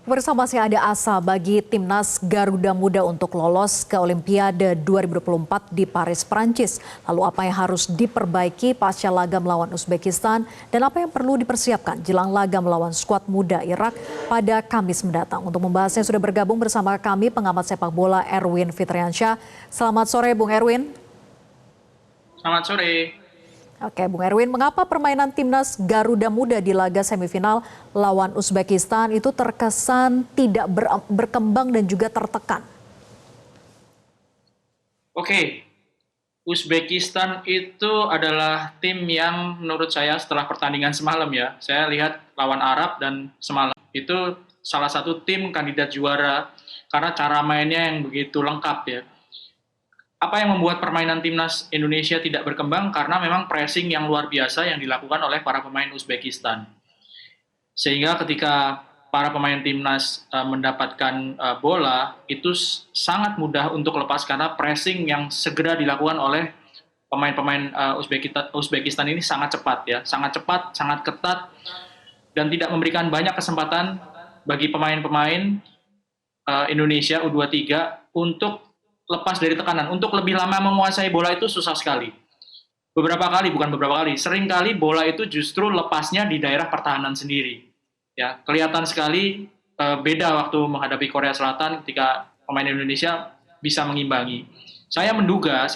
Bersama masih ada asa bagi timnas Garuda Muda untuk lolos ke Olimpiade 2024 di Paris, Prancis. Lalu apa yang harus diperbaiki pasca laga melawan Uzbekistan dan apa yang perlu dipersiapkan jelang laga melawan skuad muda Irak pada Kamis mendatang. Untuk membahasnya sudah bergabung bersama kami pengamat sepak bola Erwin Fitriansyah. Selamat sore Bung Erwin. Selamat sore. Oke, Bung Erwin, mengapa permainan timnas Garuda Muda di laga semifinal lawan Uzbekistan itu terkesan tidak berkembang dan juga tertekan? Oke, Uzbekistan itu adalah tim yang menurut saya setelah pertandingan semalam ya, saya lihat lawan Arab dan semalam itu salah satu tim kandidat juara karena cara mainnya yang begitu lengkap ya. Apa yang membuat permainan timnas Indonesia tidak berkembang? Karena memang pressing yang luar biasa yang dilakukan oleh para pemain Uzbekistan. Sehingga ketika para pemain timnas mendapatkan bola, itu sangat mudah untuk lepas karena pressing yang segera dilakukan oleh pemain-pemain Uzbekistan ini sangat cepat ya, sangat cepat, sangat ketat, dan tidak memberikan banyak kesempatan bagi pemain-pemain Indonesia U23 untuk lepas dari tekanan. Untuk lebih lama menguasai bola itu susah sekali. Sering kali bola itu justru lepasnya di daerah pertahanan sendiri. Ya, kelihatan sekali beda waktu menghadapi Korea Selatan ketika pemain Indonesia bisa mengimbangi. Saya menduga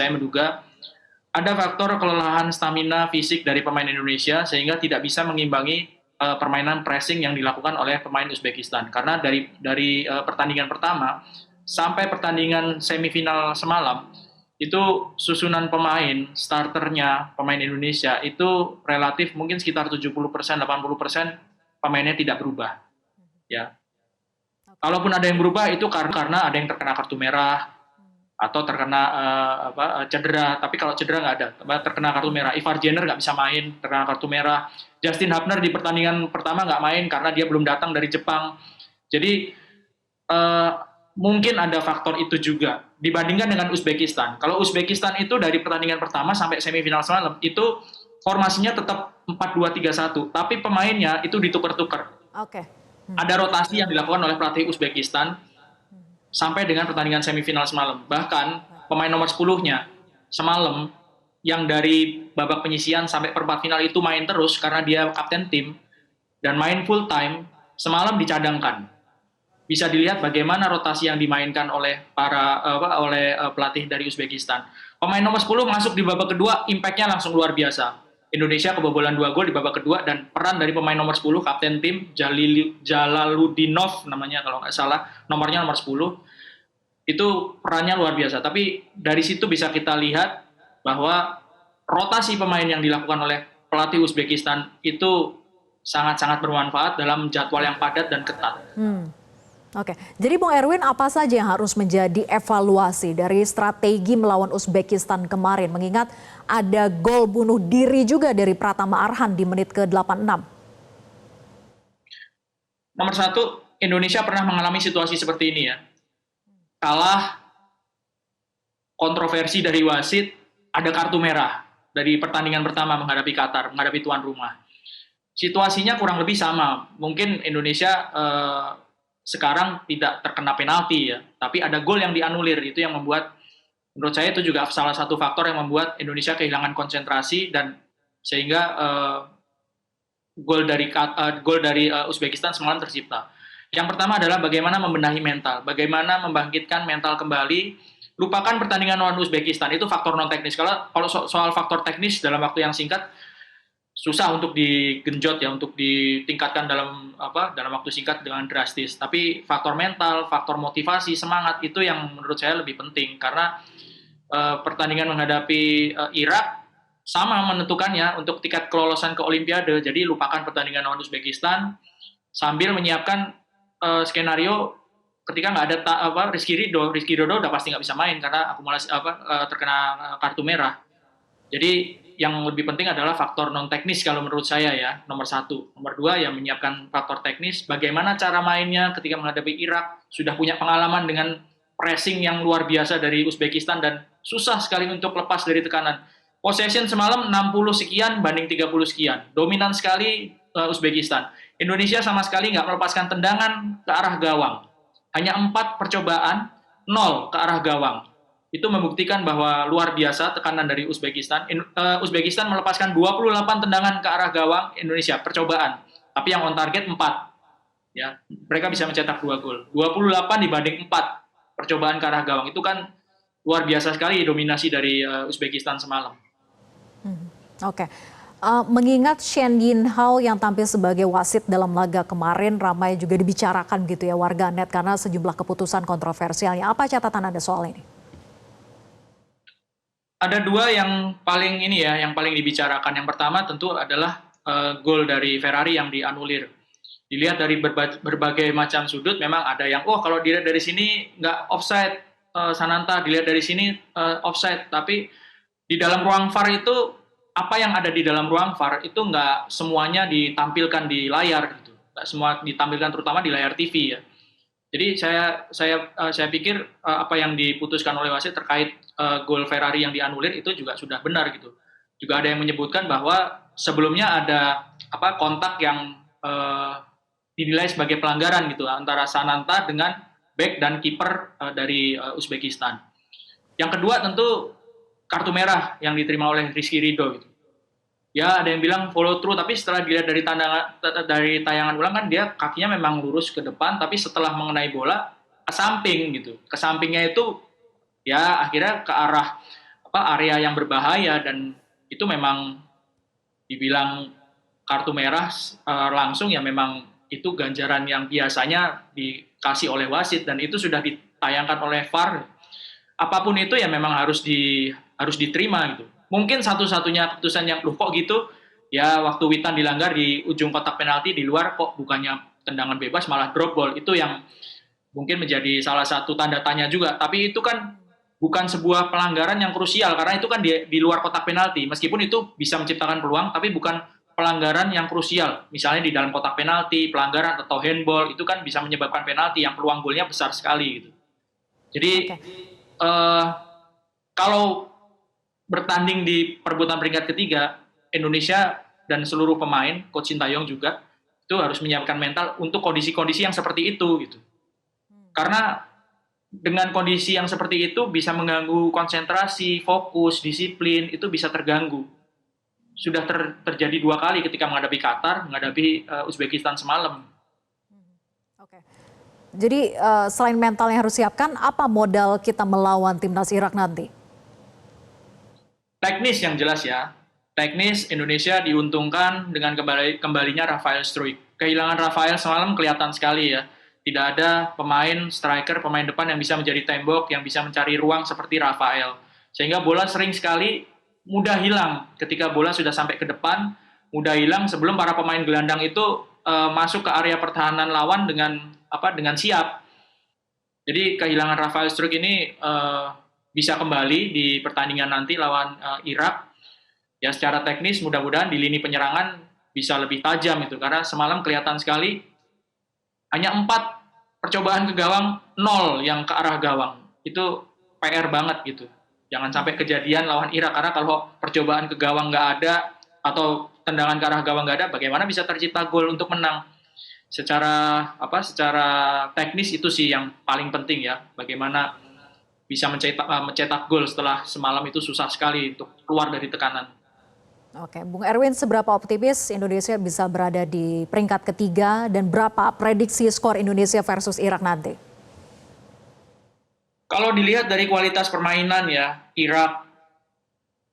ada faktor kelelahan stamina fisik dari pemain Indonesia sehingga tidak bisa mengimbangi permainan pressing yang dilakukan oleh pemain Uzbekistan. Karena dari pertandingan pertama sampai pertandingan semifinal semalam, itu susunan pemain, starternya pemain Indonesia itu relatif mungkin sekitar 70%, 80% pemainnya tidak berubah. Ya. Kalaupun ada yang berubah itu karena ada yang terkena kartu merah atau terkena cedera. Tapi kalau cedera nggak ada, terkena kartu merah. Ivar Jenner nggak bisa main, terkena kartu merah. Justin Hubner di pertandingan pertama nggak main karena dia belum datang dari Jepang. Jadi mungkin ada faktor itu juga dibandingkan dengan Uzbekistan. Kalau Uzbekistan itu dari pertandingan pertama sampai semifinal semalam itu formasinya tetap 4-2-3-1, tapi pemainnya itu ditukar-tukar. Oke. Ada rotasi yang dilakukan oleh pelatih Uzbekistan sampai dengan pertandingan semifinal semalam. Bahkan pemain nomor 10-nya semalam yang dari babak penyisihan sampai perempat final itu main terus karena dia kapten tim dan main full time, semalam dicadangkan. Bisa dilihat bagaimana rotasi yang dimainkan oleh pelatih dari Uzbekistan. Pemain nomor 10 masuk di babak kedua, impact-nya langsung luar biasa. Indonesia kebobolan 2 gol di babak kedua dan peran dari pemain nomor 10, kapten tim Jalaludinov namanya kalau nggak salah, nomornya nomor 10, itu perannya luar biasa. Tapi dari situ bisa kita lihat bahwa rotasi pemain yang dilakukan oleh pelatih Uzbekistan itu sangat-sangat bermanfaat dalam jadwal yang padat dan ketat. Oke, jadi Bung Erwin, apa saja yang harus menjadi evaluasi dari strategi melawan Uzbekistan kemarin? Mengingat ada gol bunuh diri juga dari Pratama Arhan di menit ke-86. Nomor satu, Indonesia pernah mengalami situasi seperti ini ya. Kalah, kontroversi dari wasit, ada kartu merah dari pertandingan pertama menghadapi Qatar, menghadapi tuan rumah. Situasinya kurang lebih sama. Mungkin Indonesia sekarang tidak terkena penalti ya, tapi ada gol yang dianulir, itu yang membuat menurut saya itu juga salah satu faktor yang membuat Indonesia kehilangan konsentrasi dan sehingga gol dari Uzbekistan semalam tercipta. Yang pertama adalah bagaimana membenahi mental, bagaimana membangkitkan mental kembali. Lupakan pertandingan lawan Uzbekistan, itu faktor non teknis. Kalau soal faktor teknis dalam waktu yang singkat susah untuk digenjot ya, untuk ditingkatkan dalam waktu singkat dengan drastis. Tapi faktor mental, faktor motivasi, semangat itu yang menurut saya lebih penting karena pertandingan menghadapi Irak sama menentukannya untuk tiket kelolosan ke Olimpiade. Jadi lupakan pertandingan lawan Uzbekistan sambil menyiapkan skenario ketika nggak ada Rizky Ridho udah pasti nggak bisa main karena akumulasi terkena kartu merah. Jadi yang lebih penting adalah faktor non teknis kalau menurut saya ya, nomor satu. Nomor dua, yang menyiapkan faktor teknis, bagaimana cara mainnya ketika menghadapi Irak, sudah punya pengalaman dengan pressing yang luar biasa dari Uzbekistan dan susah sekali untuk lepas dari tekanan. Possession semalam 60 sekian banding 30 sekian, dominan sekali Uzbekistan. Indonesia sama sekali nggak melepaskan tendangan ke arah gawang. Hanya 4 percobaan, 0 ke arah gawang. Itu membuktikan bahwa luar biasa tekanan dari Uzbekistan. Uzbekistan melepaskan 28 tendangan ke arah gawang Indonesia, percobaan. Tapi yang on target 4. Ya, mereka bisa mencetak 2 gol. 28 dibanding 4 percobaan ke arah gawang. Itu kan luar biasa sekali dominasi dari Uzbekistan semalam. Oke. Mengingat Shen Yinhao yang tampil sebagai wasit dalam laga kemarin ramai juga dibicarakan gitu ya warganet karena sejumlah keputusan kontroversialnya. Apa catatan Anda soal ini? Ada 2 yang paling yang paling dibicarakan. Yang pertama tentu adalah gol dari Ferrari yang dianulir. Dilihat dari berbagai macam sudut, memang ada yang kalau dilihat dari sini nggak offside, Sananta, dilihat dari sini offside. Tapi di dalam ruang VAR itu, apa yang ada di dalam ruang VAR itu nggak semuanya ditampilkan di layar gitu, nggak semua ditampilkan terutama di layar TV ya. Jadi saya pikir apa yang diputuskan oleh wasit terkait gol Ferrari yang dianulir itu juga sudah benar gitu. Juga ada yang menyebutkan bahwa sebelumnya ada kontak yang dinilai sebagai pelanggaran gitu antara Sananta dengan bek dan kiper dari Uzbekistan. Yang kedua tentu kartu merah yang diterima oleh Rizky Ridho gitu. Ya ada yang bilang follow through, tapi setelah dilihat dari tayangan ulang kan dia kakinya memang lurus ke depan, tapi setelah mengenai bola ke samping gitu. Ke sampingnya itu ya akhirnya ke arah area yang berbahaya, dan itu memang dibilang kartu merah langsung ya memang itu ganjaran yang biasanya dikasih oleh wasit, dan itu sudah ditayangkan oleh VAR. Apapun itu ya memang harus diterima gitu. Mungkin satu-satunya keputusan yang kok gitu ya waktu Witan dilanggar di ujung kotak penalti di luar, kok bukannya tendangan bebas malah drop ball. Itu yang mungkin menjadi salah satu tanda tanya juga. Tapi itu kan bukan sebuah pelanggaran yang krusial karena itu kan di luar kotak penalti. Meskipun itu bisa menciptakan peluang, tapi bukan pelanggaran yang krusial. Misalnya di dalam kotak penalti, pelanggaran atau handball itu kan bisa menyebabkan penalti yang peluang golnya besar sekali gitu. Jadi kalau bertanding di perebutan peringkat ketiga, Indonesia dan seluruh pemain, Coach Sintayong juga, itu harus menyiapkan mental untuk kondisi-kondisi yang seperti itu gitu. Karena dengan kondisi yang seperti itu bisa mengganggu konsentrasi, fokus, disiplin, itu bisa terganggu. Sudah terjadi 2 kali ketika menghadapi Qatar, menghadapi Uzbekistan semalam. Oke. Jadi selain mental yang harus siapkan, apa modal kita melawan timnas Irak nanti? Teknis yang jelas ya. Teknis Indonesia diuntungkan dengan kembalinya Rafael Struijk. Kehilangan Rafael semalam kelihatan sekali ya. Tidak ada pemain striker, pemain depan yang bisa menjadi tembok, yang bisa mencari ruang seperti Rafael. Sehingga bola sering sekali mudah hilang ketika bola sudah sampai ke depan, mudah hilang sebelum para pemain gelandang itu masuk ke area pertahanan lawan dengan siap. Jadi kehilangan Rafael Struijk ini bisa kembali di pertandingan nanti lawan Irak. Ya secara teknis mudah-mudahan di lini penyerangan bisa lebih tajam itu, karena semalam kelihatan sekali hanya 4 percobaan ke gawang, 0 yang ke arah gawang. Itu PR banget gitu. Jangan sampai kejadian lawan Irak, karena kalau percobaan ke gawang nggak ada atau tendangan ke arah gawang nggak ada, bagaimana bisa tercipta gol untuk menang? Secara teknis itu sih yang paling penting ya. Bagaimana bisa mencetak gol setelah semalam itu susah sekali untuk keluar dari tekanan. Oke, Bung Erwin, seberapa optimis Indonesia bisa berada di peringkat ketiga dan berapa prediksi skor Indonesia versus Irak nanti? Kalau dilihat dari kualitas permainan ya, Irak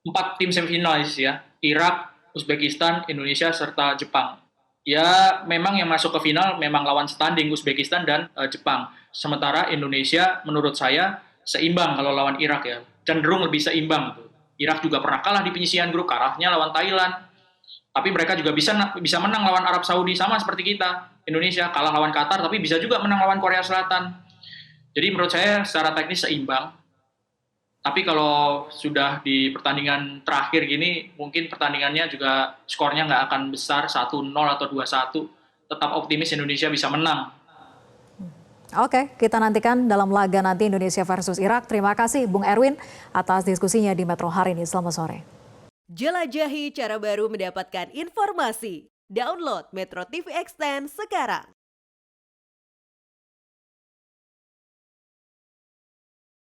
4 tim semifinalis ya, Irak, Uzbekistan, Indonesia serta Jepang. Ya memang yang masuk ke final memang lawan standing Uzbekistan dan Jepang. Sementara Indonesia menurut saya seimbang kalau lawan Irak ya, cenderung lebih seimbang. Irak juga pernah kalah di penyisihan grup, kalahnya lawan Thailand. Tapi mereka juga bisa menang lawan Arab Saudi, sama seperti kita. Indonesia kalah lawan Qatar, tapi bisa juga menang lawan Korea Selatan. Jadi menurut saya secara teknis seimbang. Tapi kalau sudah di pertandingan terakhir gini, mungkin pertandingannya juga skornya nggak akan besar, 1-0 atau 2-1. Tetap optimis Indonesia bisa menang. Oke, kita nantikan dalam laga nanti Indonesia versus Irak. Terima kasih Bung Erwin atas diskusinya di Metro hari ini. Selamat sore. Jelajahi cara baru mendapatkan informasi. Download Metro TV Extend sekarang.